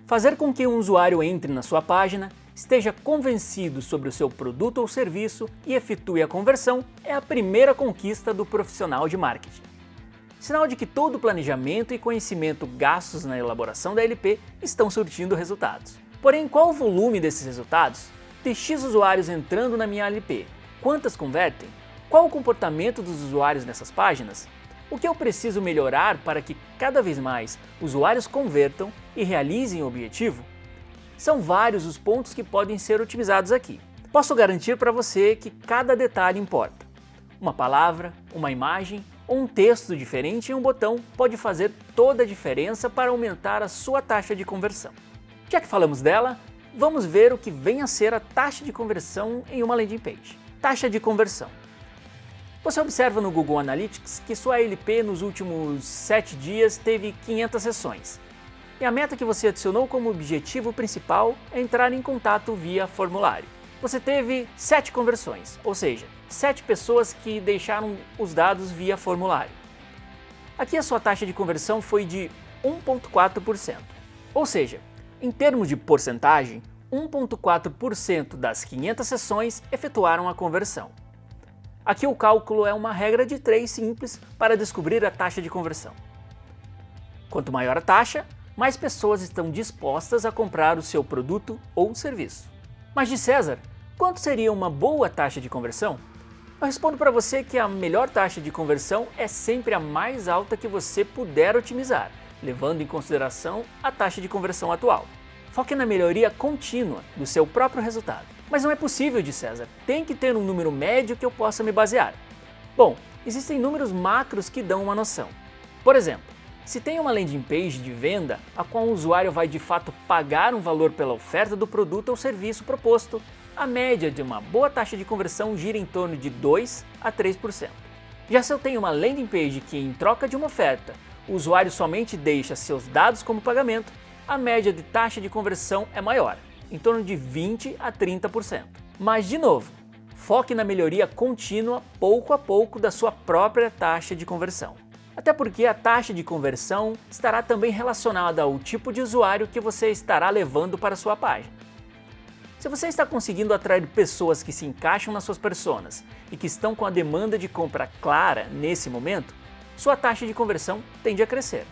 Fazer com que um usuário entre na sua página, esteja convencido sobre o seu produto ou serviço e efetue a conversão é a primeira conquista do profissional de marketing. Sinal de que todo o planejamento e conhecimento gastos na elaboração da LP estão surtindo resultados. Porém, qual o volume desses resultados? De X usuários entrando na minha LP, quantas convertem? Qual o comportamento dos usuários nessas páginas? O que eu preciso melhorar para que cada vez mais usuários convertam e realizem o objetivo? São vários os pontos que podem ser otimizados aqui. Posso garantir para você que cada detalhe importa. Uma palavra, uma imagem ou um texto diferente em um botão pode fazer toda a diferença para aumentar a sua taxa de conversão. Já que falamos dela, vamos ver o que vem a ser a taxa de conversão em uma landing page. Taxa de conversão. Você observa no Google Analytics que sua LP nos últimos 7 dias teve 500 sessões. E a meta que você adicionou como objetivo principal é entrar em contato via formulário. Você teve 7 conversões, ou seja, 7 pessoas que deixaram os dados via formulário. Aqui a sua taxa de conversão foi de 1,4%. Ou seja, em termos de porcentagem, 1,4% das 500 sessões efetuaram a conversão. Aqui o cálculo é uma regra de 3 simples para descobrir a taxa de conversão. Quanto maior a taxa, mais pessoas estão dispostas a comprar o seu produto ou serviço. Mas de César, quanto seria uma boa taxa de conversão? Eu respondo para você que a melhor taxa de conversão é sempre a mais alta que você puder otimizar, levando em consideração a taxa de conversão atual. Foque na melhoria contínua do seu próprio resultado. Mas não é possível, de César, tem que ter um número médio que eu possa me basear. Bom, existem números macros que dão uma noção. Por exemplo, se tem uma landing page de venda a qual o usuário vai de fato pagar um valor pela oferta do produto ou serviço proposto, a média de uma boa taxa de conversão gira em torno de 2 a 3%. Já se eu tenho uma landing page que, em troca de uma oferta, o usuário somente deixa seus dados como pagamento, a média de taxa de conversão é maior, em torno de 20 a 30%. Mas, de novo, foque na melhoria contínua pouco a pouco da sua própria taxa de conversão. Até porque a taxa de conversão estará também relacionada ao tipo de usuário que você estará levando para a sua página. Se você está conseguindo atrair pessoas que se encaixam nas suas personas e que estão com a demanda de compra clara nesse momento, sua taxa de conversão tende a crescer.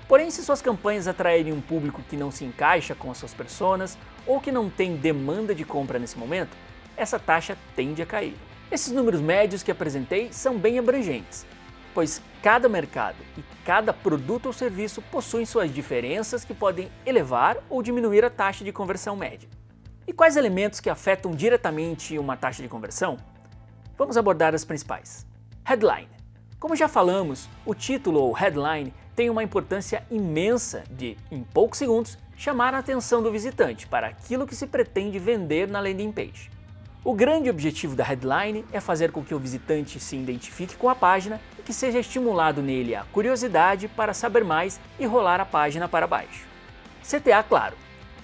Porém, se suas campanhas atraírem um público que não se encaixa com as suas personas ou que não tem demanda de compra nesse momento, essa taxa tende a cair. Esses números médios que apresentei são bem abrangentes, pois cada mercado e cada produto ou serviço possuem suas diferenças que podem elevar ou diminuir a taxa de conversão média. E quais elementos que afetam diretamente uma taxa de conversão? Vamos abordar as principais. Headline. Como já falamos, o título ou headline tem uma importância imensa de, em poucos segundos, chamar a atenção do visitante para aquilo que se pretende vender na landing page. O grande objetivo da headline é fazer com que o visitante se identifique com a página e que seja estimulado nele a curiosidade para saber mais e rolar a página para baixo. CTA, claro.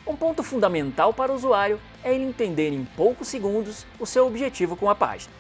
Um ponto fundamental para o usuário é ele entender em poucos segundos o seu objetivo com a página.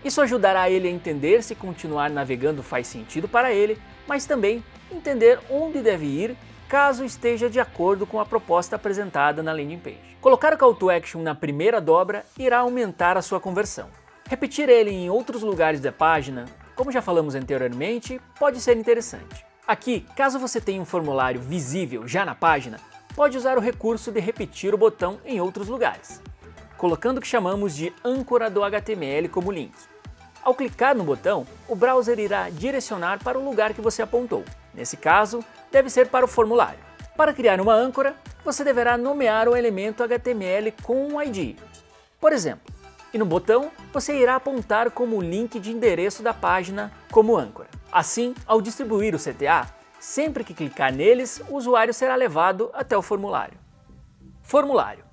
Isso ajudará ele a entender se continuar navegando faz sentido para ele, mas também entender onde deve ir caso esteja de acordo com a proposta apresentada na landing page. Colocar o call to action na primeira dobra irá aumentar a sua conversão. Repetir ele em outros lugares da página, como já falamos anteriormente, pode ser interessante. Aqui, caso você tenha um formulário visível já na página, pode usar o recurso de repetir o botão em outros lugares, colocando o que chamamos de âncora do HTML como link. Ao clicar no botão, o browser irá direcionar para o lugar que você apontou. Nesse caso, deve ser para o formulário. Para criar uma âncora, você deverá nomear o elemento HTML com um ID. Por exemplo, e no botão, você irá apontar como o link de endereço da página como âncora. Assim, ao distribuir o CTA, sempre que clicar neles, o usuário será levado até o formulário. Formulário.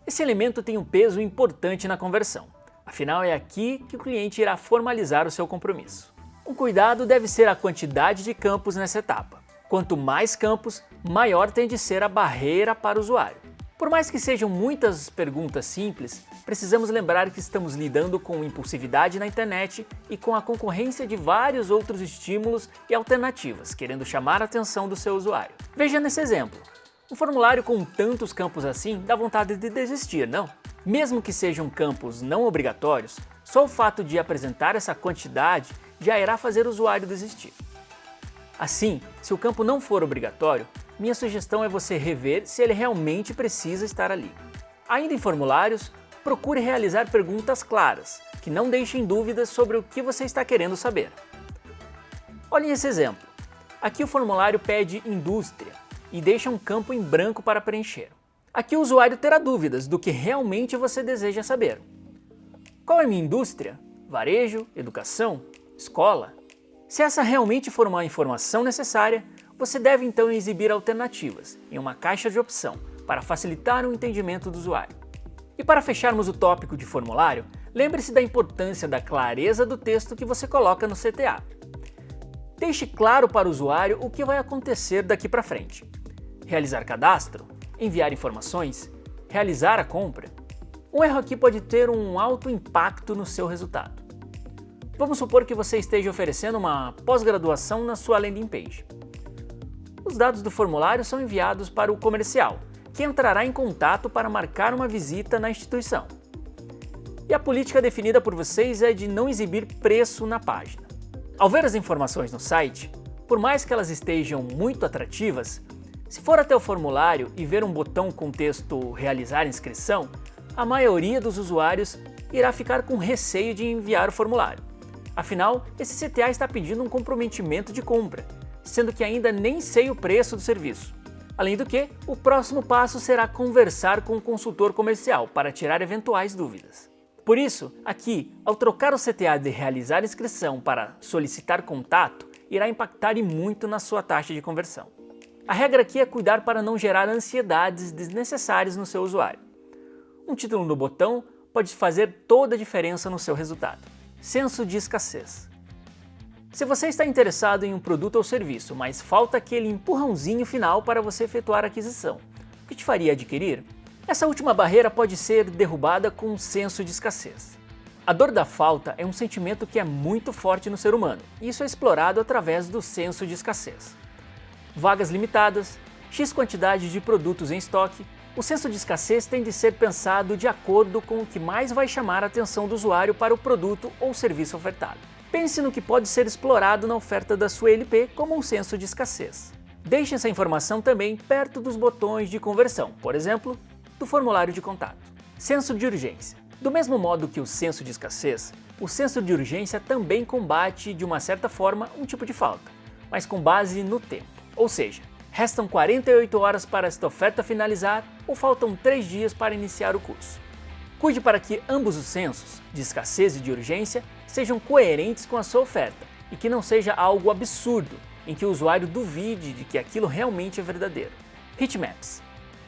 Esse elemento tem um peso importante na conversão. Afinal, é aqui que o cliente irá formalizar o seu compromisso. Um cuidado deve ser a quantidade de campos nessa etapa. Quanto mais campos, maior tende a ser a barreira para o usuário. Por mais que sejam muitas perguntas simples, precisamos lembrar que estamos lidando com impulsividade na internet e com a concorrência de vários outros estímulos e alternativas, querendo chamar a atenção do seu usuário. Veja nesse exemplo. Um formulário com tantos campos assim dá vontade de desistir, não? Mesmo que sejam campos não obrigatórios, só o fato de apresentar essa quantidade já irá fazer o usuário desistir. Assim, se o campo não for obrigatório, minha sugestão é você rever se ele realmente precisa estar ali. Ainda em formulários, procure realizar perguntas claras, que não deixem dúvidas sobre o que você está querendo saber. Olhem esse exemplo. Aqui o formulário pede indústria e deixa um campo em branco para preencher. Aqui o usuário terá dúvidas do que realmente você deseja saber. Qual é minha indústria? Varejo? Educação? Escola? Se essa realmente for uma informação necessária, você deve então exibir alternativas em uma caixa de opção para facilitar o entendimento do usuário. E para fecharmos o tópico de formulário, lembre-se da importância da clareza do texto que você coloca no CTA. Deixe claro para o usuário o que vai acontecer daqui para frente. Realizar cadastro? Enviar informações? Realizar a compra? Um erro aqui pode ter um alto impacto no seu resultado. Vamos supor que você esteja oferecendo uma pós-graduação na sua landing page. Os dados do formulário são enviados para o comercial, que entrará em contato para marcar uma visita na instituição. E a política definida por vocês é de não exibir preço na página. Ao ver as informações no site, por mais que elas estejam muito atrativas, se for até o formulário e ver um botão com texto Realizar inscrição, a maioria dos usuários irá ficar com receio de enviar o formulário. Afinal, esse CTA está pedindo um comprometimento de compra, sendo que ainda nem sei o preço do serviço. Além do que, o próximo passo será conversar com o consultor comercial para tirar eventuais dúvidas. Por isso, aqui, ao trocar o CTA de realizar inscrição para solicitar contato, irá impactar e muito na sua taxa de conversão. A regra aqui é cuidar para não gerar ansiedades desnecessárias no seu usuário. Um título no botão pode fazer toda a diferença no seu resultado. Senso de escassez. Se você está interessado em um produto ou serviço, mas falta aquele empurrãozinho final para você efetuar a aquisição, o que te faria adquirir? Essa última barreira pode ser derrubada com um senso de escassez. A dor da falta é um sentimento que é muito forte no ser humano, e isso é explorado através do senso de escassez. Vagas limitadas, X quantidade de produtos em estoque. O senso de escassez tem de ser pensado de acordo com o que mais vai chamar a atenção do usuário para o produto ou serviço ofertado. Pense no que pode ser explorado na oferta da sua ELP como um senso de escassez. Deixe essa informação também perto dos botões de conversão, por exemplo, do formulário de contato. Senso de urgência. Do mesmo modo que o senso de escassez, o senso de urgência também combate, de uma certa forma, um tipo de falta, mas com base no tempo. Ou seja, restam 48 horas para esta oferta finalizar ou faltam 3 dias para iniciar o curso. Cuide para que ambos os sensos, de escassez e de urgência, sejam coerentes com a sua oferta e que não seja algo absurdo, em que o usuário duvide de que aquilo realmente é verdadeiro. Heatmaps.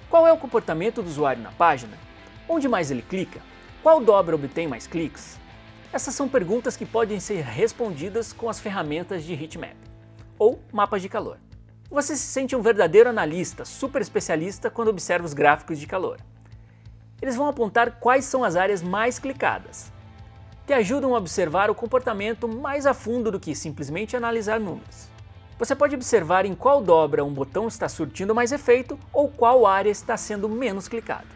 Qual é o comportamento do usuário na página? Onde mais ele clica? Qual dobra obtém mais cliques? Essas são perguntas que podem ser respondidas com as ferramentas de heatmap, ou mapas de calor. Você se sente um verdadeiro analista, super especialista quando observa os gráficos de calor. Eles vão apontar quais são as áreas mais clicadas. Te ajudam a observar o comportamento mais a fundo do que simplesmente analisar números. Você pode observar em qual dobra um botão está surtindo mais efeito ou qual área está sendo menos clicada.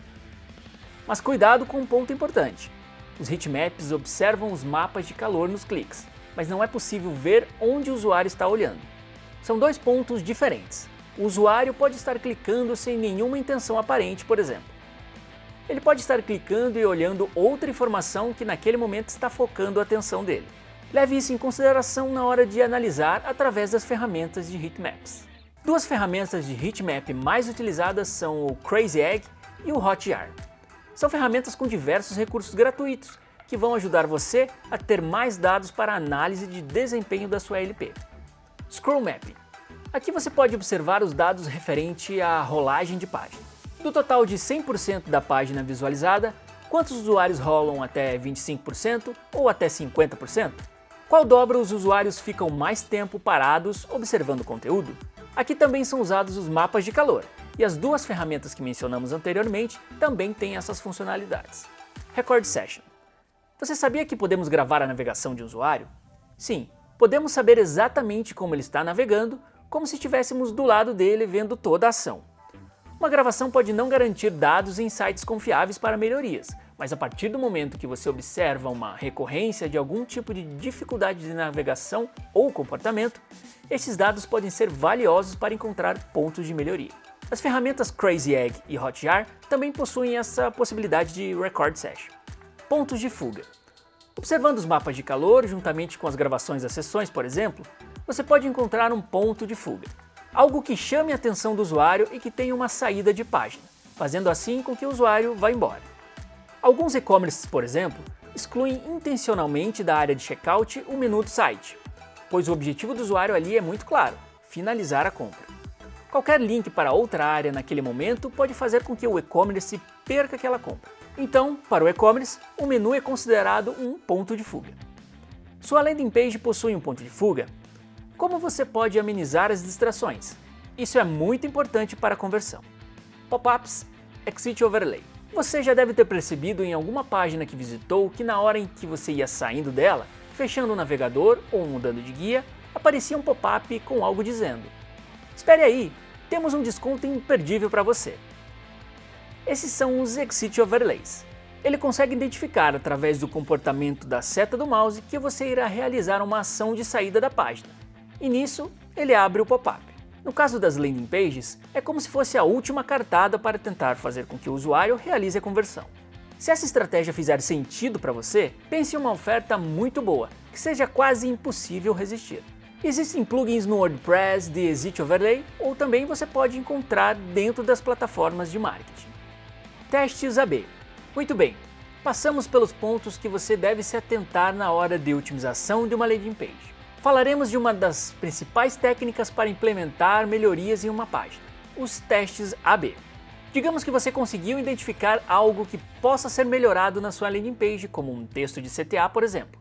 Mas cuidado com um ponto importante. Os heatmaps observam os mapas de calor nos cliques, mas não é possível ver onde o usuário está olhando. São dois pontos diferentes. O usuário pode estar clicando sem nenhuma intenção aparente, por exemplo. Ele pode estar clicando e olhando outra informação que naquele momento está focando a atenção dele. Leve isso em consideração na hora de analisar através das ferramentas de heatmaps. Duas ferramentas de heatmap mais utilizadas são o Crazy Egg e o Hotjar. São ferramentas com diversos recursos gratuitos que vão ajudar você a ter mais dados para a análise de desempenho da sua ELP. Scroll Mapping. Aqui você pode observar os dados referente à rolagem de página. Do total de 100% da página visualizada, quantos usuários rolam até 25% ou até 50%? Qual dobra os usuários ficam mais tempo parados observando o conteúdo? Aqui também são usados os mapas de calor, e as duas ferramentas que mencionamos anteriormente também têm essas funcionalidades. Record Session. Você sabia que podemos gravar a navegação de um usuário? Sim, podemos saber exatamente como ele está navegando, como se estivéssemos do lado dele vendo toda a ação. Uma gravação pode não garantir dados em sites confiáveis para melhorias, mas a partir do momento que você observa uma recorrência de algum tipo de dificuldade de navegação ou comportamento, esses dados podem ser valiosos para encontrar pontos de melhoria. As ferramentas Crazy Egg e Hotjar também possuem essa possibilidade de Record Session. Pontos de fuga. Observando os mapas de calor, juntamente com as gravações das sessões, por exemplo, você pode encontrar um ponto de fuga. Algo que chame a atenção do usuário e que tenha uma saída de página, fazendo assim com que o usuário vá embora. Alguns e-commerces, por exemplo, excluem intencionalmente da área de checkout o menu do site, pois o objetivo do usuário ali é muito claro: finalizar a compra. Qualquer link para outra área naquele momento pode fazer com que o e-commerce perca aquela compra. Então, para o e-commerce, o menu é considerado um ponto de fuga. Sua landing page possui um ponto de fuga? Como você pode amenizar as distrações? Isso é muito importante para a conversão. Pop-ups, Exit Overlay. Você já deve ter percebido em alguma página que visitou que na hora em que você ia saindo dela, fechando o navegador ou mudando de guia, aparecia um pop-up com algo dizendo: "Espere aí, temos um desconto imperdível para você." Esses são os Exit Overlays. Ele consegue identificar através do comportamento da seta do mouse que você irá realizar uma ação de saída da página. E nisso, ele abre o pop-up. No caso das landing pages, é como se fosse a última cartada para tentar fazer com que o usuário realize a conversão. Se essa estratégia fizer sentido para você, pense em uma oferta muito boa, que seja quase impossível resistir. Existem plugins no WordPress de Exit Overlay, ou também você pode encontrar dentro das plataformas de marketing. Testes AB. Muito bem, passamos pelos pontos que você deve se atentar na hora de otimização de uma landing page. Falaremos de uma das principais técnicas para implementar melhorias em uma página: os testes AB. Digamos que você conseguiu identificar algo que possa ser melhorado na sua landing page, como um texto de CTA, por exemplo.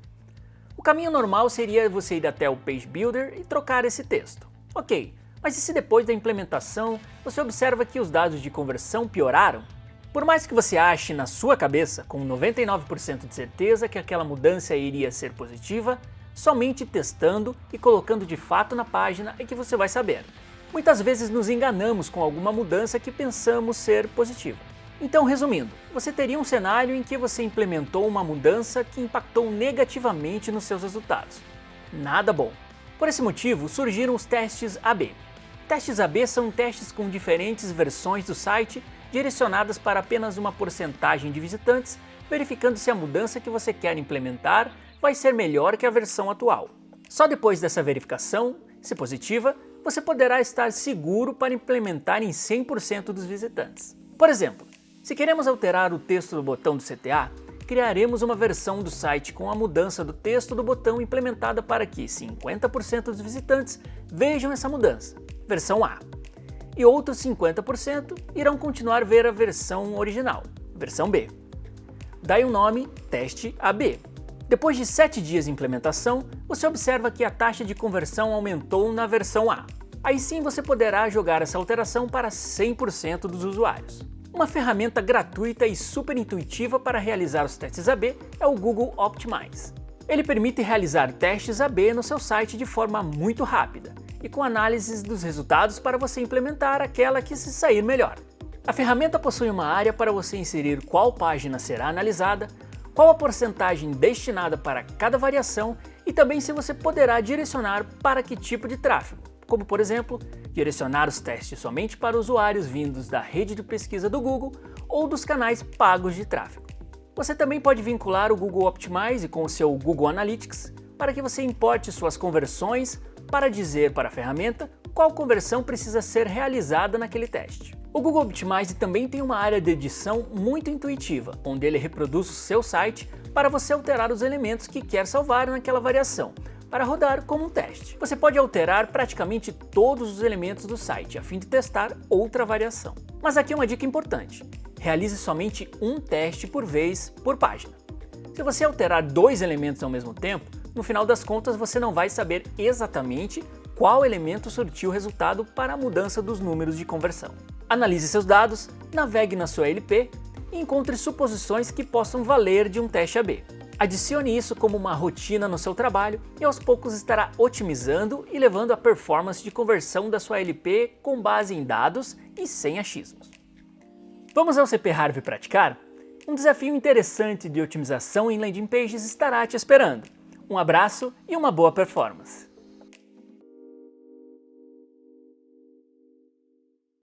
O caminho normal seria você ir até o Page Builder e trocar esse texto. Ok, mas e se depois da implementação você observa que os dados de conversão pioraram? Por mais que você ache na sua cabeça, com 99% de certeza, que aquela mudança iria ser positiva, somente testando e colocando de fato na página é que você vai saber. Muitas vezes nos enganamos com alguma mudança que pensamos ser positiva. Então, resumindo, você teria um cenário em que você implementou uma mudança que impactou negativamente nos seus resultados. Nada bom. Por esse motivo, surgiram os testes AB. Testes AB são testes com diferentes versões do site direcionadas para apenas uma porcentagem de visitantes, verificando se a mudança que você quer implementar vai ser melhor que a versão atual. Só depois dessa verificação, se positiva, você poderá estar seguro para implementar em 100% dos visitantes. Por exemplo, se queremos alterar o texto do botão do CTA, criaremos uma versão do site com a mudança do texto do botão implementada para que 50% dos visitantes vejam essa mudança, versão A, e outros 50% irão continuar a ver a versão original, versão B. Daí o nome Teste AB. Depois de 7 dias de implementação, você observa que a taxa de conversão aumentou na versão A. Aí sim você poderá jogar essa alteração para 100% dos usuários. Uma ferramenta gratuita e super intuitiva para realizar os testes AB é o Google Optimize. Ele permite realizar testes AB no seu site de forma muito rápida e com análises dos resultados para você implementar aquela que se sair melhor. A ferramenta possui uma área para você inserir qual página será analisada, qual a porcentagem destinada para cada variação e também se você poderá direcionar para que tipo de tráfego, como por exemplo, direcionar os testes somente para usuários vindos da rede de pesquisa do Google ou dos canais pagos de tráfego. Você também pode vincular o Google Optimize com o seu Google Analytics para que você importe suas conversões para dizer para a ferramenta qual conversão precisa ser realizada naquele teste. O Google Optimize também tem uma área de edição muito intuitiva, onde ele reproduz o seu site para você alterar os elementos que quer salvar naquela variação, para rodar como um teste. Você pode alterar praticamente todos os elementos do site a fim de testar outra variação. Mas aqui uma dica importante: realize somente um teste por vez por página. Se você alterar 2 elementos ao mesmo tempo, no final das contas você não vai saber exatamente qual elemento surtiu o resultado para a mudança dos números de conversão. Analise seus dados, navegue na sua LP e encontre suposições que possam valer de um teste AB. Adicione isso como uma rotina no seu trabalho e aos poucos estará otimizando e levando a performance de conversão da sua LP com base em dados e sem achismos. Vamos ao CP Harvey praticar? Um desafio interessante de otimização em landing pages estará te esperando. Um abraço e uma boa performance!